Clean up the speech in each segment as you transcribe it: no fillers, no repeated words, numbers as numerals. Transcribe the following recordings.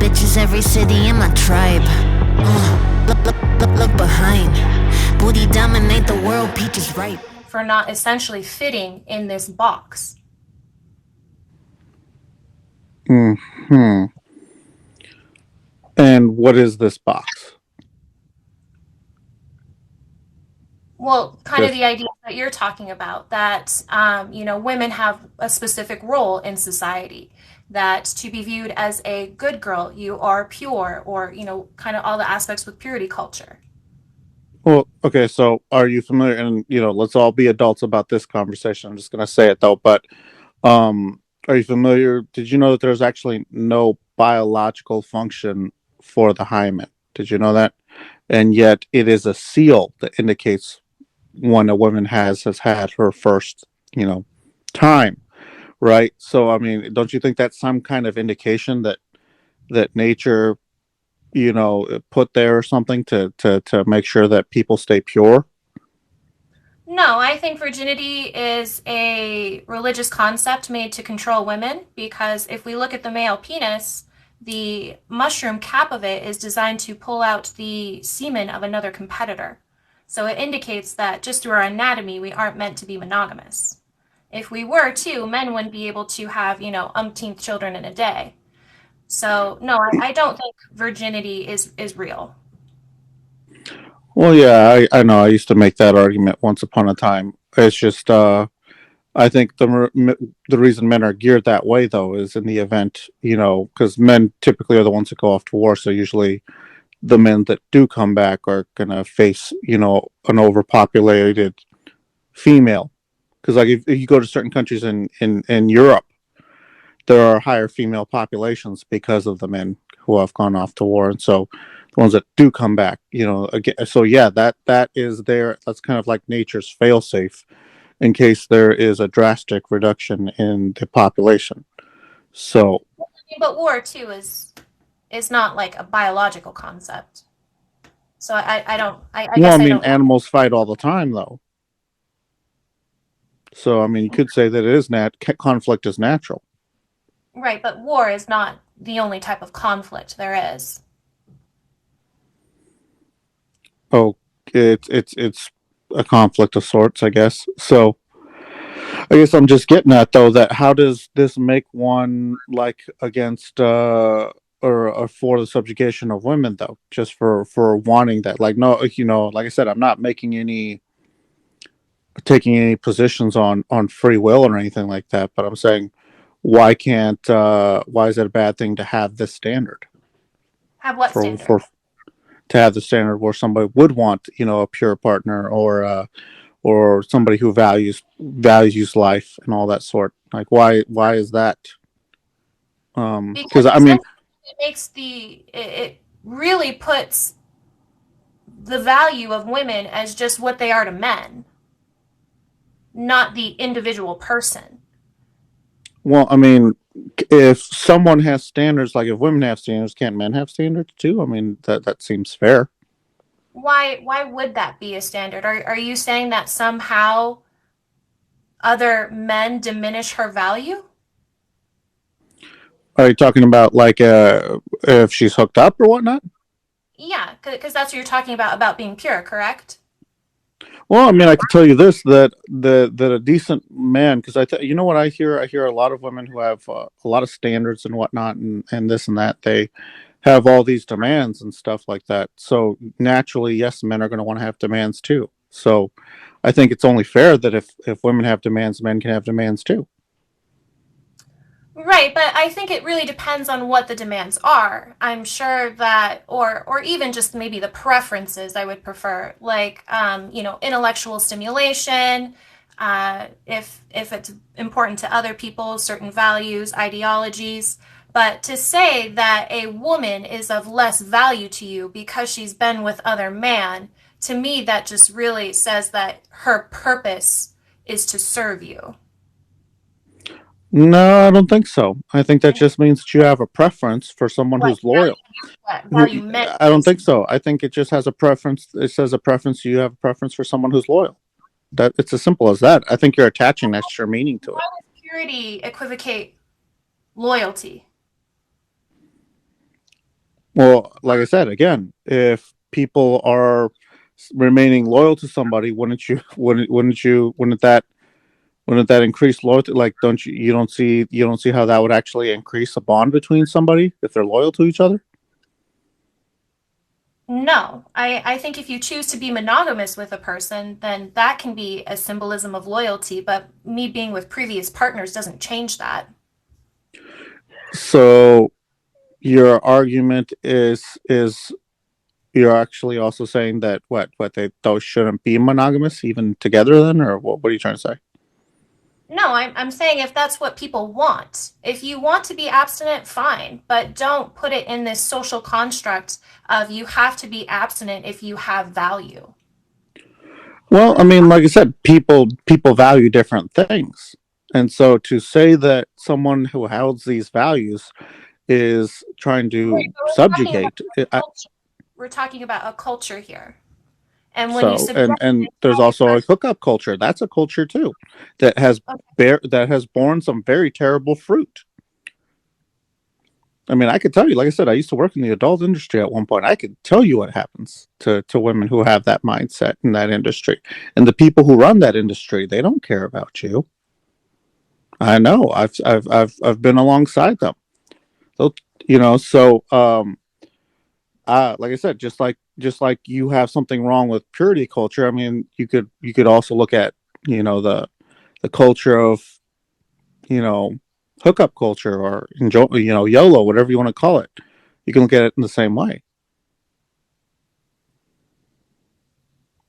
bitches, every city in my tribe. Look behind. Booty dominate the world, peaches ripe. For not essentially fitting in this box. Hmm. And what is this box? Well, kind of Just the idea that you're talking about, that women have a specific role in society, that to be viewed as a good girl, you are pure, or kind of all the aspects with purity culture. well, okay. So, are you familiar? And let's all be adults about this conversation. I'm just gonna say it though, but um, are you familiar? Did you know that there's actually no biological function for the hymen? Did you know that? And yet, it is a seal that indicates when a woman has had her first, you know, time, right? So, I mean, don't you think that's some kind of indication that nature, put there or something to make sure that people stay pure? No, I think virginity is a religious concept made to control women, because if we look at the male penis, the mushroom cap of it is designed to pull out the semen of another competitor. So it indicates that just through our anatomy, we aren't meant to be monogamous. If we were to, men wouldn't be able to have, umpteenth children in a day. So no, I don't think virginity is real. Well, yeah, I know. I used to make that argument once upon a time. It's just, I think the reason men are geared that way though is in the event, because men typically are the ones that go off to war. So usually the men that do come back are gonna face, an overpopulated female. Because like if you go to certain countries in Europe, there are higher female populations because of the men who have gone off to war, and so the ones that do come back, again. So yeah, that is there. That's kind of like nature's failsafe in case there is a drastic reduction in the population. So, But war too is not like a biological concept. So I don't I well, I guess I mean, don't. animals fight all the time, though. So, I mean, you could say that it is conflict is natural. Right, but war is not the only type of conflict there is. Oh, it's a conflict of sorts, I guess. So, I guess I'm just getting at though that how does this make one like against or for the subjugation of women though? Just for wanting that, like no, like I said, I'm not making any taking any positions on free will or anything like that, but I'm saying why is it a bad thing to have this standard Have what standard? for to have the standard where somebody would want a pure partner or somebody who values life and all that sort. Like why is that? Because Because I mean, essentially it really puts the value of women as just what they are to men, not the individual person. well, I mean, if someone has standards, like if women have standards, can't men have standards too? I mean, that seems fair. Why would that be a standard? Are you saying that somehow other men diminish her value? Are you talking about like if she's hooked up or whatnot? Yeah, because that's what you're talking about being pure, correct? Well, I mean, I can tell you this that a decent man, because you know what I hear a lot of women who have a lot of standards and whatnot, and this and that. They have all these demands and stuff like that. So naturally, yes, men are going to want to have demands too. So I think it's only fair that if women have demands, men can have demands too. Right, but I think it really depends on what the demands are. I'm sure that, or even just maybe the preferences I would prefer, like intellectual stimulation. If it's important to other people, certain values, ideologies. But to say that a woman is of less value to you because she's been with other man, to me that just really says that her purpose is to serve you. No, I don't think so. I think that just means that you have a preference for someone What who's loyal. Who value men I don't means. think so. I think it just has a preference. It says a preference. You have a preference for someone who's loyal. That it's as simple as that. I think you're attaching extra meaning to Why it. does purity equivocate loyalty? Well, like I said, again, if people are remaining loyal to somebody, wouldn't you? Wouldn't you? Wouldn't that increase loyalty? Like, don't you? You don't see how that would actually increase a bond between somebody if they're loyal to each other? No, I think if you choose to be monogamous with a person, then that can be a symbolism of loyalty, but me being with previous partners doesn't change that. So your argument is you're actually also saying that what they those shouldn't be monogamous even together then, or what are you trying to say? No, I'm saying if that's what people want. If you want to be abstinent, fine, but don't put it in this social construct of you have to be abstinent if you have value. Well, I mean, like I said, people value different things, and so to say that someone who holds these values is trying Right, to but we're talking about subjugate culture. We're talking about a culture here. And when you so subject and it there's to also a another hookup culture. That's a culture too that has that has borne some very terrible fruit. I mean, I could tell you, like I said, I used to work in the adult industry at one point. I could tell you what happens to women who have that mindset in that industry. And the people who run that industry, they don't care about you. I know. I've been alongside them. So, like I said, just like you have something wrong with purity culture. I mean, you could also look at the culture of you know hookup culture or YOLO, whatever you want to call it. You can look at it in the same way.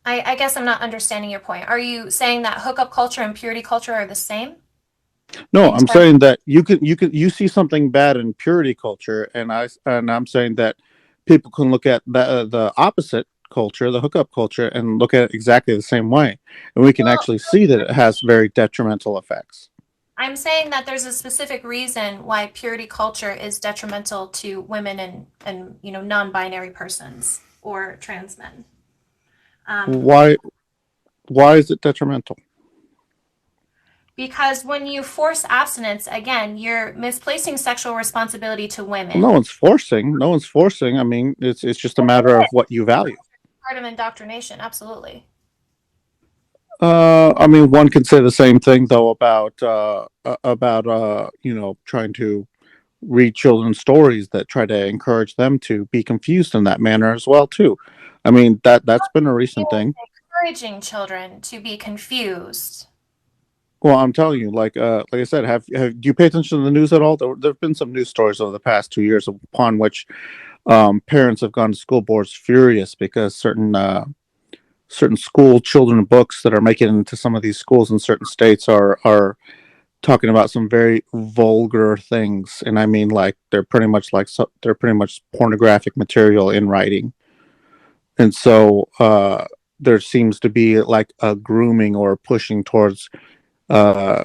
I guess I'm not understanding your point. Are you saying that hookup culture and purity culture are the same No, in I'm terms? saying that you see something bad in purity culture, and I'm saying that people can look at the opposite culture, the hookup culture, and look at it exactly the same way, and we can Well, actually see that it has very detrimental effects. I'm saying that there's a specific reason why purity culture is detrimental to women and non-binary persons or trans men. Um, Why why is it detrimental? because when you force abstinence, again, you're misplacing sexual responsibility to Well, no women. one's forcing. No one's forcing. I mean, it's just a matter of what you value. Part of indoctrination, absolutely. I mean, one could say the same thing though about trying to read children's stories that try to encourage them to be confused in that manner as well too. I mean that's been a recent thing. Encouraging children to be confused. Well, I'm telling you, like I said, have do you pay attention to the news at all? There have been some news stories over the past 2 years upon which parents have gone to school boards furious because certain school children books that are making it into some of these schools in certain states are talking about some very vulgar things, and I mean like they're pretty much pornographic material in writing, and so there seems to be like a grooming or pushing towards uh,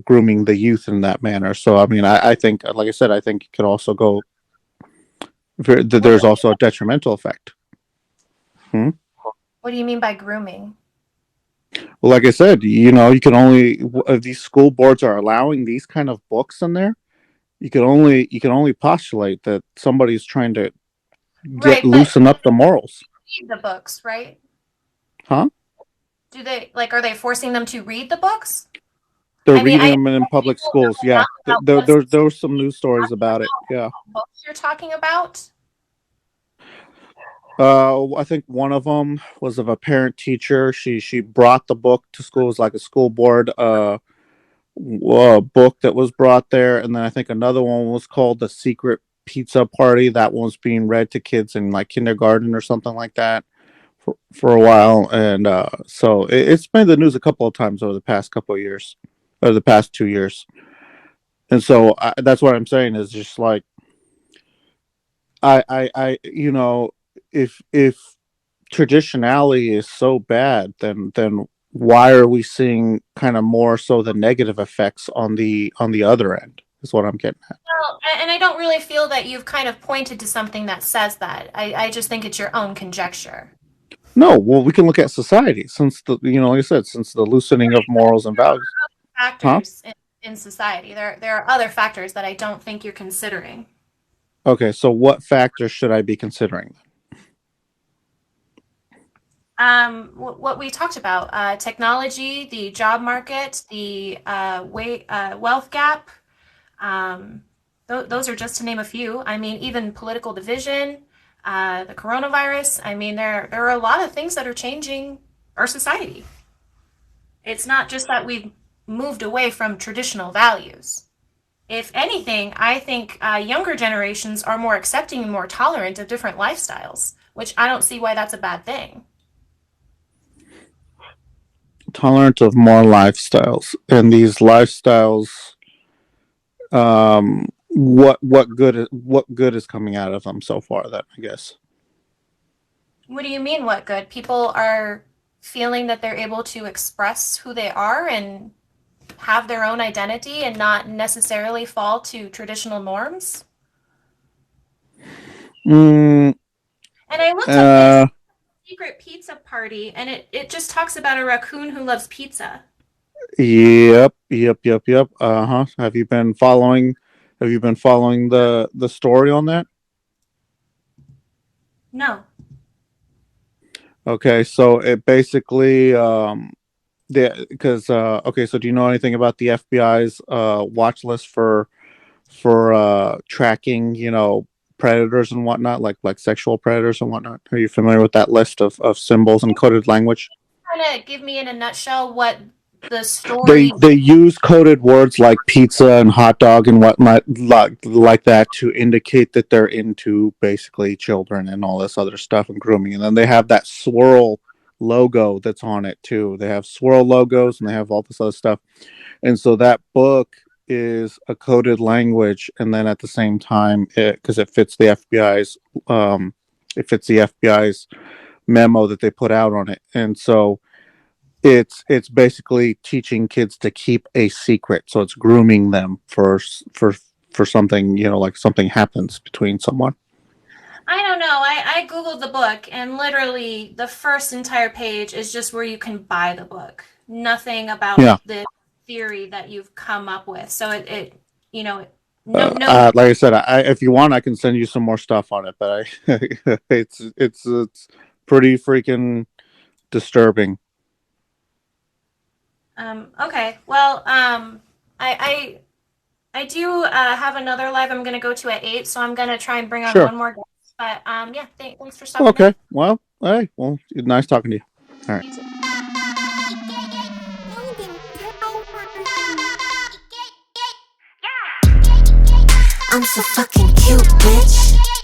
grooming the youth in that manner. So I mean, I think, like I said, I think it could also go. What do There's also a detrimental effect. Hmm? what do you mean by grooming? Well, like I said, you can only if these school boards are allowing these kind of books in there. You can only postulate that somebody's trying to get Right, but loosen up the morals, read the books, right? huh? Do they like are they forcing them to read the books? They're I mean, reading I them in public people schools. know Yeah, enough about what there were specific some news stories about it. Yeah. books you're talking about. I think one of them was of a parent teacher. She brought the book to school. It was like a school board book that was brought there, and then I think another one was called the Secret Pizza Party. That one was being read to kids in like kindergarten or something like that for a while, and so it's made the news a couple of times over the past couple of years, or the past 2 years, and so that's what I'm saying is just like I if traditionality is so bad, then why are we seeing kind of more so the negative effects on the other end? Is what I'm getting at. Well, and I don't really feel that you've kind of pointed to something that says that. I just think it's your own conjecture. No, well, we can look at society since like I said, since the loosening of morals and values, huh? Factors in society. There are other factors that I don't think you're considering. Okay, so what factors should I be considering? What we talked about, technology, the job market, the wealth gap. Um, those are just to name a few. I mean, even political division, the coronavirus. I mean, there are a lot of things that are changing our society. It's not just that we've moved away from traditional values. If anything, I think younger generations are more accepting and more tolerant of different lifestyles, which I don't see why that's a bad thing. Tolerant of more lifestyles, and these lifestyles, what good is coming out of them so far? Then I guess. What do you mean, what good? People are feeling that they're able to express who they are and have their own identity and not necessarily fall to traditional norms. Mm, And I looked up this uh, secret pizza party and it just talks about a raccoon who loves pizza. yep. Uh-huh. Have you been following? Have you been following the story on that? No. Okay, so it basically because okay, so do you know anything about the FBI's watch list for tracking, predators and whatnot, like sexual predators and whatnot? Are you familiar with that list of symbols and coded language? Kind of give me in a nutshell what the They story. they use coded words like pizza and hot dog and whatnot like that to indicate that they're into basically children and all this other stuff and grooming. And then they have that swirl logo that's on it too. They have swirl logos and they have all this other stuff. And so that book is a coded language, and then at the same time, because it fits the FBI's, it fits the FBI's memo that they put out on it, and so it's basically teaching kids to keep a secret. So it's grooming them for something, like something happens between someone. I don't know. I Googled the book, and literally the first entire page is just where you can buy the book. Nothing about Yeah. the theory that you've come up with. So you know, no, no. Like I said, if you want, I can send you some more stuff on it, but it's pretty freaking disturbing. Okay. Well, I do have another live I'm going to go to at 8, so I'm going to try and bring on Sure. one more guest. But yeah, thanks for stopping Okay. in. Well, hey, well, nice talking to you. All right. You too. I'm so fucking cute, bitch.